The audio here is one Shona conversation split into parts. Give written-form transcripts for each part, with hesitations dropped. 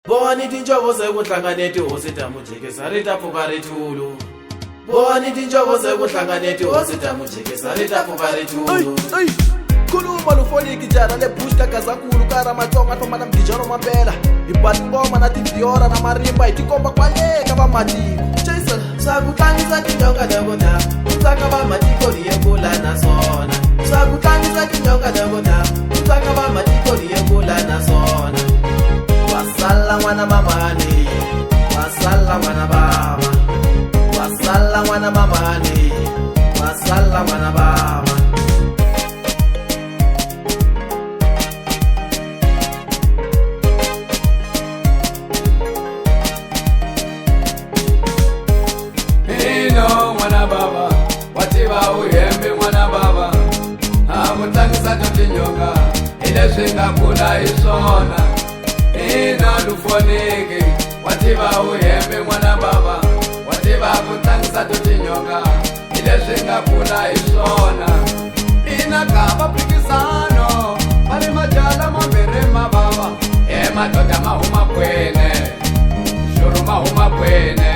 Boni tinjobo sekuhlanganeti hosita mujekesa rita pfukari tulu. Boni tinjobo sekuhlanganeti hosita mujekesa rita pfukari tulu. Khuluma lufoniki jana le bush ka Gazankulu ka Ramatsonga thoma na mgijano mampela ibati ngoma na tidiora na marimba itikomba kwale ka va matiko Jason sakutlangisa tinjonga dokota utsaka va matiko liyekula nasona sakutlangisa tinjonga dokota utsaka va matiko liyekula nasona wasala n'wana mamani wasala n'wana baba wasala n'wana mamani wasala n'wana baba Mutlangisa tinjonga ileswi nga kula hi swona ina lufoniki wativa uhembe n'wana bava wativa ku tlangisa tinjonga ileswi nga kula hi swona ina kava phikizano mali majala mambirhi mavava madoda mahuma kwene xuru mahuma kwene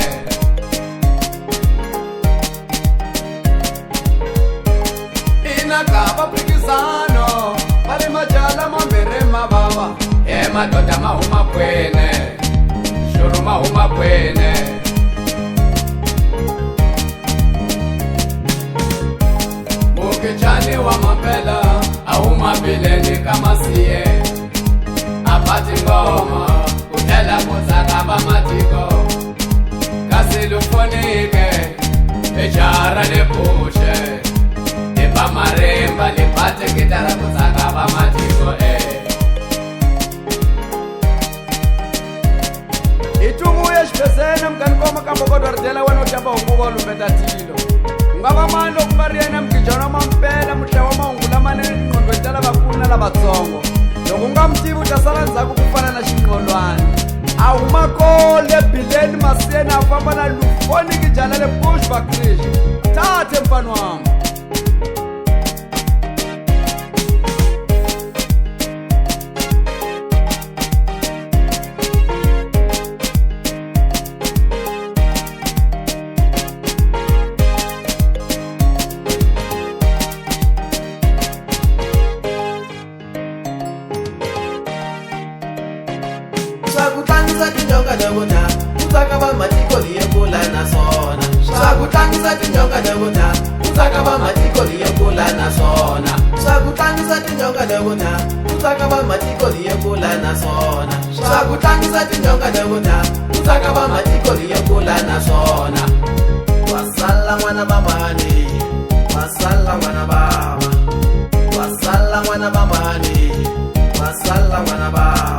kava phikizano mali majala mambirhi mavava madoda mahuma kwene xuru mahuma kwene mukijani wa mampela ahuma bileni kamasiye apati ngoma kutela kutsaka va matiko kasi lufonike ejara lepushe marimba lipate kitara kutsaka va matiko itumuye xibezena mkanikoma kambokodwa ridela wena utyamba hunguva ulumbeta tilo ungava mani loko nga ri yena mgijano mampela muhle wa mahungu lamane nqondweni ta lavakulu na lavatsongo loko u nga mi tivi u ta sala ndzhaku ku fana na xinqolwana a huma kole bileni masiyeni a famba na lufoniki jana le bush bakrish tate mpano wami sakutlangisa tinjonga dokota utsaka va matiko liyekula nasona sakutlangisa tinjonga dokota utsaka va matiko liyekula nasona sakutlangisa tinjonga dokota utsaka va matiko liyekula nasona sakutlangisa tinjonga dokota utsaka va matiko liyekula nasona wasala n'wana mamani wasala n'wana baba wasala n'wana mamani wasala n'wana baba